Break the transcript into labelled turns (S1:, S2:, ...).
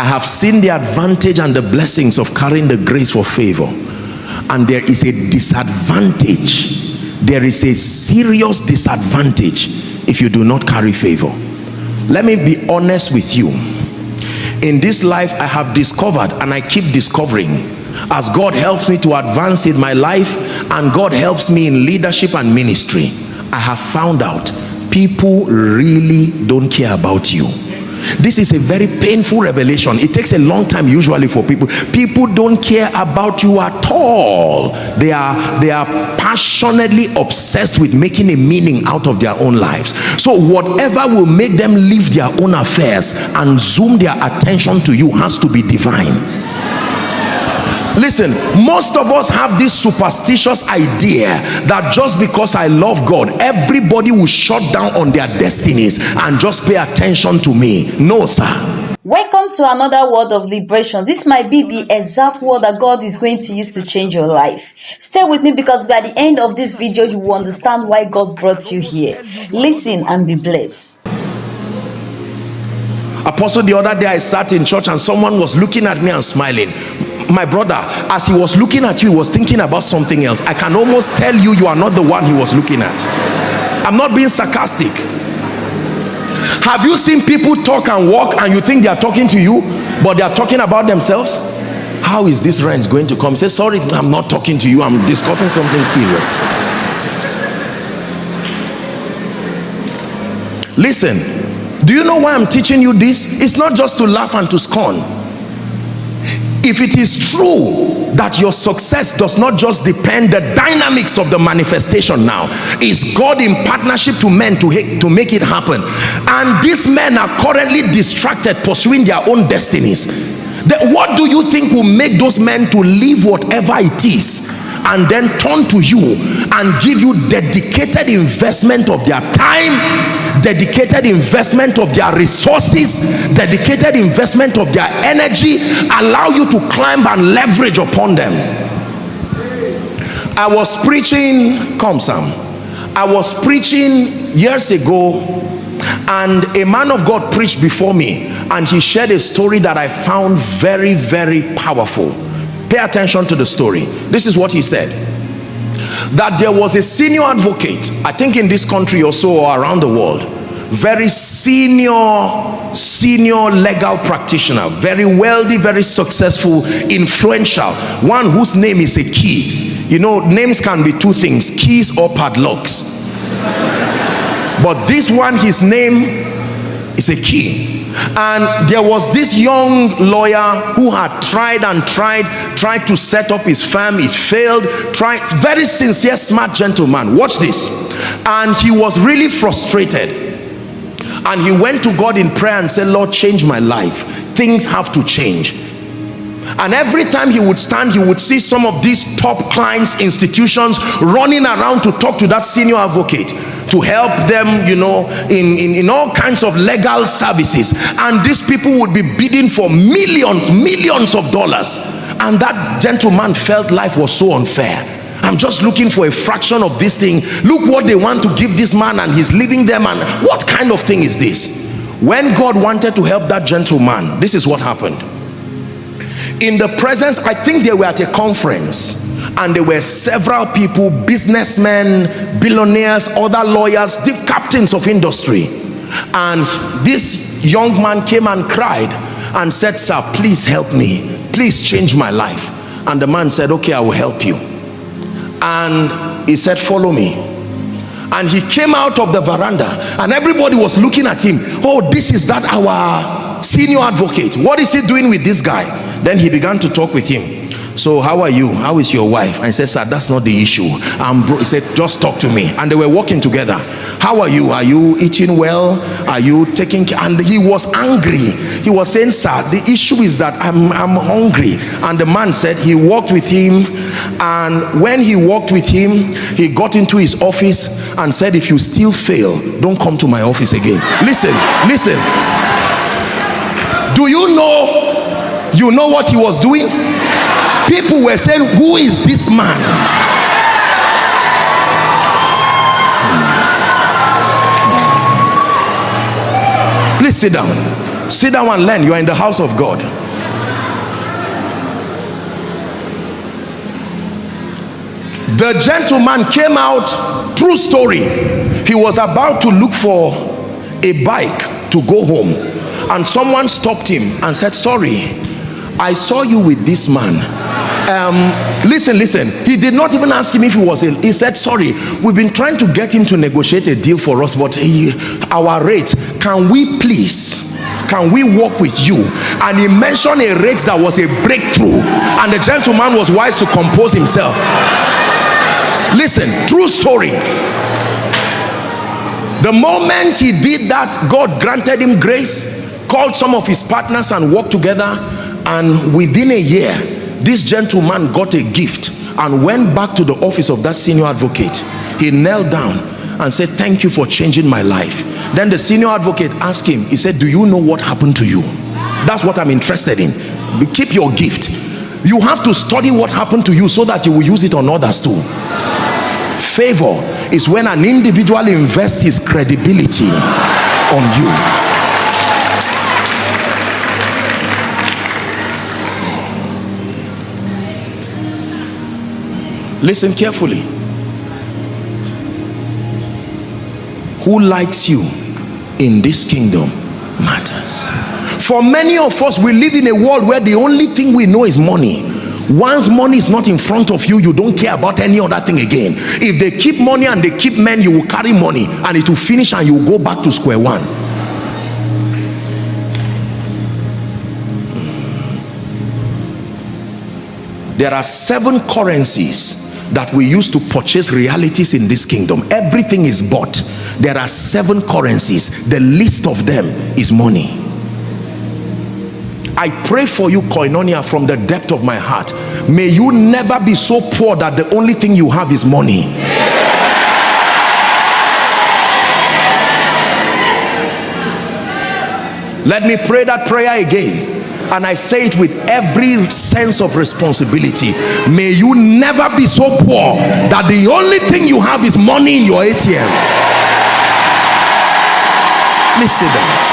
S1: have seen the advantage and the blessings of carrying the grace for favor, and there is a disadvantage. There is a serious disadvantage if you do not carry favor. Let me be honest with you. In this life, I have discovered, and I keep discovering, as God helps me to advance in my life and God helps me in leadership and ministry, I have found out people really don't care about you. This is a very painful revelation. It takes a long time usually for people. People don't care about you at all. They are passionately obsessed with making a meaning out of their own lives. So whatever will make them leave their own affairs and zoom their attention to you has to be divine. Listen, most of us have this superstitious idea that just because I love God, everybody will shut down on their destinies and just pay attention to me. No, sir.
S2: Welcome to another word of liberation. This might be the exact word that God is going to use to change your life. Stay with me, because by the end of this video, you will understand why God brought you here. Listen and be blessed.
S1: Apostle, the other day I sat in church and someone was looking at me and smiling. My brother, as he was looking at you, he was thinking about something else. I can almost tell you, you are not the one he was looking at. I'm not being sarcastic. Have you seen people talk and walk and you think they are talking to you, but they are talking about themselves? How is this rent going to come? Say, sorry, I'm not talking to you, I'm discussing something serious. Listen, do you know why I'm teaching you this? It's not just to laugh and to scorn. If it is true that your success does not just depend, the dynamics of the manifestation now is God in partnership to men to make it happen, and these men are currently distracted pursuing their own destinies, then what do you think will make those men to leave whatever it is and then turn to you and give you dedicated investment of their time, dedicated investment of their resources, dedicated investment of their energy, allow you to climb and leverage upon them? I was preaching, come Sam, I was preaching years ago, and a man of God preached before me, and he shared a story that I found very, very powerful. Pay attention to the story. This is what he said: that there was a senior advocate, I think in this country or so, or around the world, very senior legal practitioner, very wealthy, very successful, influential, one whose name is a key. You know, names can be two things, keys or padlocks. But this one, his name is a key. And there was this young lawyer who had tried to set up his firm. It failed. Very sincere, smart gentleman. Watch this. And he was really frustrated, and he went to God in prayer and said, Lord, change my life. Things have to change. And every time he would stand, he would see some of these top clients, institutions running around to talk to that senior advocate, to help them, you know, in all kinds of legal services. And these people would be bidding for millions of dollars. And that gentleman felt life was so unfair. I'm just looking for a fraction of this thing. Look what they want to give this man, and he's leaving them. And what kind of thing is this? When God wanted to help that gentleman, this is what happened. In the presence, I think they were at a conference, and there were several people, businessmen, billionaires, other lawyers, the captains of industry. And this young man came and cried and said, sir, please help me, please change my life. And the man said, okay, I will help you. And he said, follow me. And he came out of the veranda, and everybody was looking at him. Oh, this is that our senior advocate. What is he doing with this guy? Then he began to talk with him. So how are you? How is your wife? I said, sir, that's not the issue. He said, just talk to me. And they were walking together. How are you? Are you eating well? Are you taking care? And he was angry. He was saying, sir, the issue is that I'm hungry. And the man said he walked with him. And when he walked with him, he got into his office and said, if you still fail, don't come to my office again. Listen. Do you know what he was doing? People were saying, who is this man? Please sit down. Sit down and learn. You are in the house of God. The gentleman came out, true story. He was about to look for a bike to go home, and someone stopped him and said, sorry, I saw you with this man. Listen, he did not even ask him if he was ill. He said, sorry, we've been trying to get him to negotiate a deal for us, but our rate, can we work with you? And he mentioned a rate that was a breakthrough, and the gentleman was wise to compose himself. Listen, true story. The moment he did that, God granted him grace, called some of his partners and worked together, and within a year, this gentleman got a gift and went back to the office of that senior advocate. He knelt down and said, thank you for changing my life. Then the senior advocate asked him, he said, do you know what happened to you? That's what I'm interested in. Keep your gift. You have to study what happened to you so that you will use it on others too. Favor is when an individual invests his credibility on you. Listen carefully. Who likes you in this kingdom matters. For many of us, we live in a world where the only thing we know is money. Once money is not in front of you, you don't care about any other thing again. If they keep money and they keep men, you will carry money and it will finish and you will go back to square one. There are 7 currencies that we use to purchase realities in this kingdom. Everything is bought. There are 7 currencies. The least of them is money. I pray for you, Koinonia, from the depth of my heart. May you never be so poor that the only thing you have is money. Let me pray that prayer again. And I say it with every sense of responsibility. May you never be so poor that the only thing you have is money in your ATM. Please sit down.